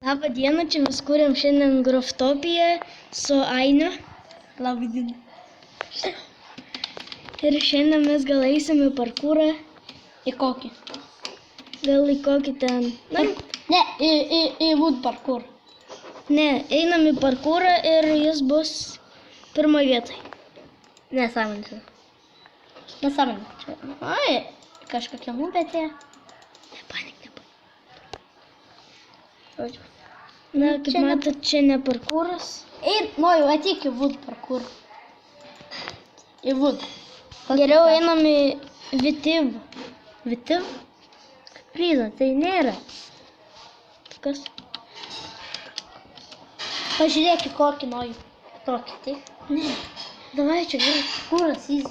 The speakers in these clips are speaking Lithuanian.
Labą dieną, čia mes kūrėm šiandien Groftopiją su Ainiu. Labą dieną. Ir šiandien mes gal eisim į parkūrą. Į kokį? Gal į kokį ten. Ne, į wood parkour. Ne, einam į parkūrą ir jis bus pirmoje vietoje. Nesąmonė. Nesąmonė. Ai, kažkokia nubetė. Nepanik. Na, kaip matot, čia ne parkūras. Noriu, ateik į wood parkour. Į wood. Geriau einam į Vitiv. Vitiv? Prizą, tai nėra. Kas? Pažiūrėk, kokį noriu. Tokį, tai? Ne. Davai, čia gerai. Kūras jis.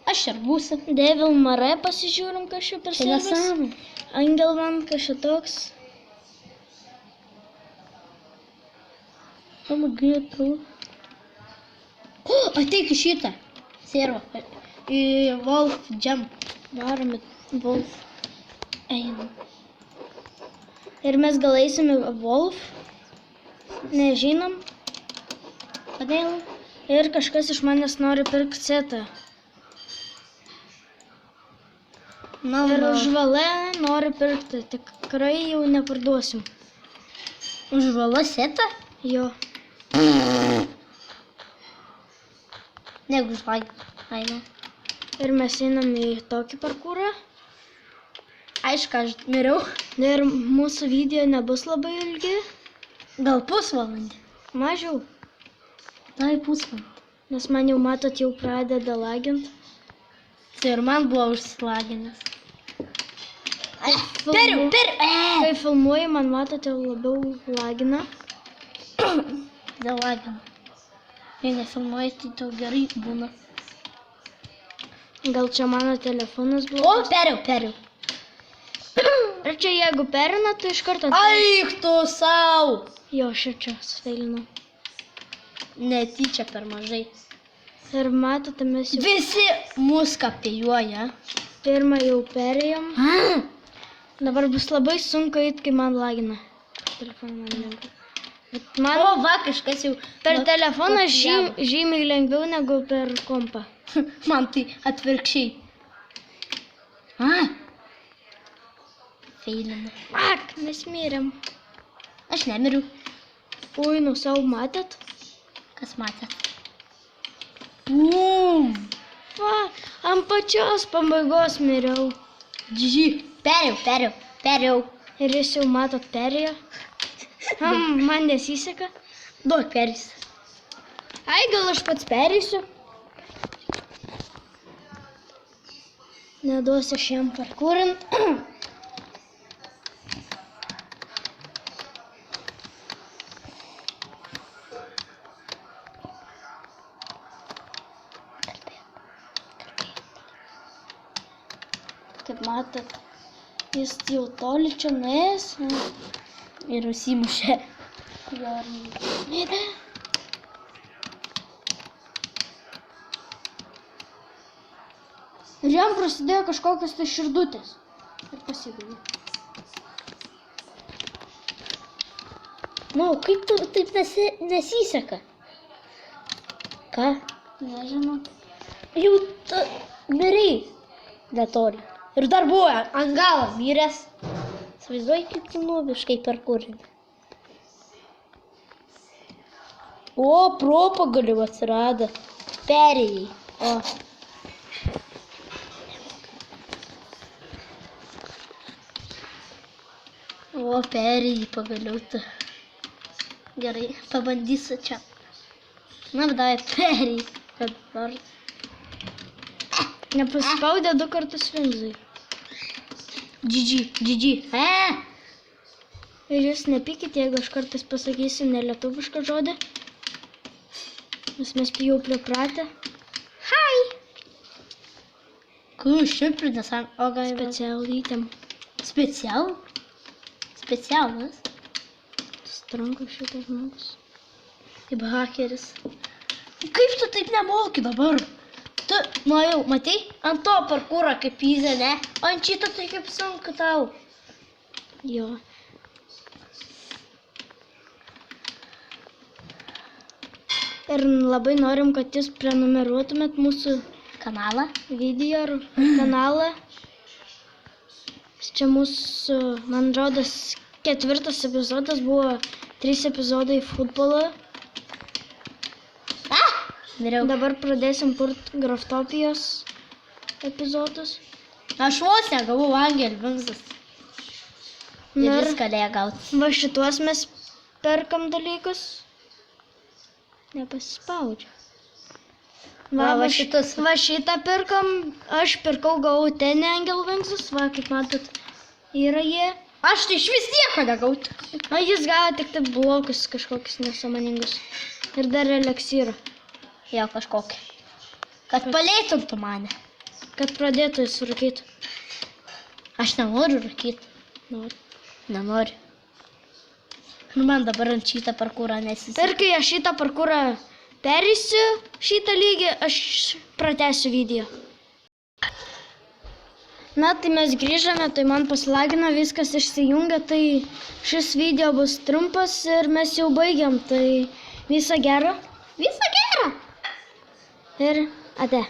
Aš ir būsiu. Devil Mare pasižiūrim, kas čia per servis. Nesąmonė. Angelman, kas čia toks. Pamagėtų. Ateik į šitą. Servą. Į Wolf Jump. Varom į Wolf. Einam. Ir mes gal eisim į Wolf. Nežinom. Kodėl? Ir kažkas iš už nori pirkti setą. Ir žvalę nori pirkti. Tikrai jau neparduosim. Žvalą setą? Jo. Negu žvalą. Aina. Ir mes einam į tokį parkūrą. Aišku, aš miriau. Ir mūsų video nebus labai ilgi. Gal pusvalandį? Mažiau. Davai pusvalandį. Nes man jau matot, jau pradeda lagint. Tai ir man buvo užsilaginęs. Periu! Kai filmuoju, man matote, labiau lagina. Dėl lagino. Jei nefilmuoji, tai tau gerai būna. Gal čia mano telefonas buvo? O, periu. Ir čia jeigu perina, tai iš karto... Aik tu sau! Jo, čia sfeilinau. Netyčia per mažai. Ir matote, mes jau... Visi mus kapėjuoja. Pirmą jau perėjom. Dabar bus labai sunku eit, kai man lagina. Telefoną man lengva. Bet man... O, va, kažkas jau... Per telefoną žymiai lengviau negu per kompą. Man tai atvirkščiai. Feilina. Ak, mes mirėm. Aš nemiriu. Ui, nu savo matėt? Kas matėt? Va, ant pačios pabaigos miriau. GG. Periau. Ir jūs jau matot perėjo. Man nesiseka. Duok perės. Ai, gal aš pats perėsiu. Neduosiu šiam parkūrin. Kaip matot, jis jau toli čia nuėjęs. Ir užsimušė. Mirė. Ir jam prasidėjo kažkokios tai širdutės. Ir pasibaigė. Nu, kaip tu taip nesiseka? Ką? Nežinau. Jau tu mirei netoli. Ir dar buvo ant galo miręs. Svaizduoji, kaip tu nubiškai parkūrinį. O, pro pagaliau atsirado. Perėjai. O, perėjai pagaliau tu. Gerai, pabandysiu čia. Na, davai, perėjai. Kad nors. Nepaspaudė 2 kartus Winzai. GG. Ir jūs nepykit, jeigu aš kartais pasakysiu nelietuvišką žodį. Nes mes jau pripratę. Hi! Kur šiaip nesam? O gal Specialytėm. Specialus? Stranko šitas žmogus. Kaip hakeris. Kaip tu taip nemoki dabar? Tu, nu jau, matai, ant to parkūro kaip įzė, ne? O ant šito tai kaip sunku tau. Jo. Ir labai norim, kad jūs prenumeruotumėt mūsų Kanalą? video ar kanalą. Čia mūsų, man rodos, 4 epizodas buvo 3 epizodai futbolo. Dariau. Dabar pradėsim kurt Graftopijos epizodus. Aš vos negavau Angel Vingsas. Ir Ir viską galėjo gauti. va šituos mes perkam dalykus. Nepasispaudžia. Va šitus. Va šitą pirkam, aš pirkau, gavau ten Angel Vingsas, va kaip matot, yra jie. Aš tai iš vis nieko negauti. O jis gavo tik tai blokus kažkokius nesąmoningus. Ir dar eliksyrą, Jo kažkokį. Kad palėtintų mane. kad pradėtų jis rūkyti. Aš nenoriu rūkyti. Noriu. Nenoriu. Nu man dabar ant šitą parkūrą nesiseka. Ir kai aš šitą parkūrą perėsiu, šitą lygį, aš pratęsiu video. Na, tai mes grįžome, tai man paslagino, viskas išsijungia, tai šis video bus trumpas ir mes jau baigiam, tai viso gero. Visą gerą. Ir ate.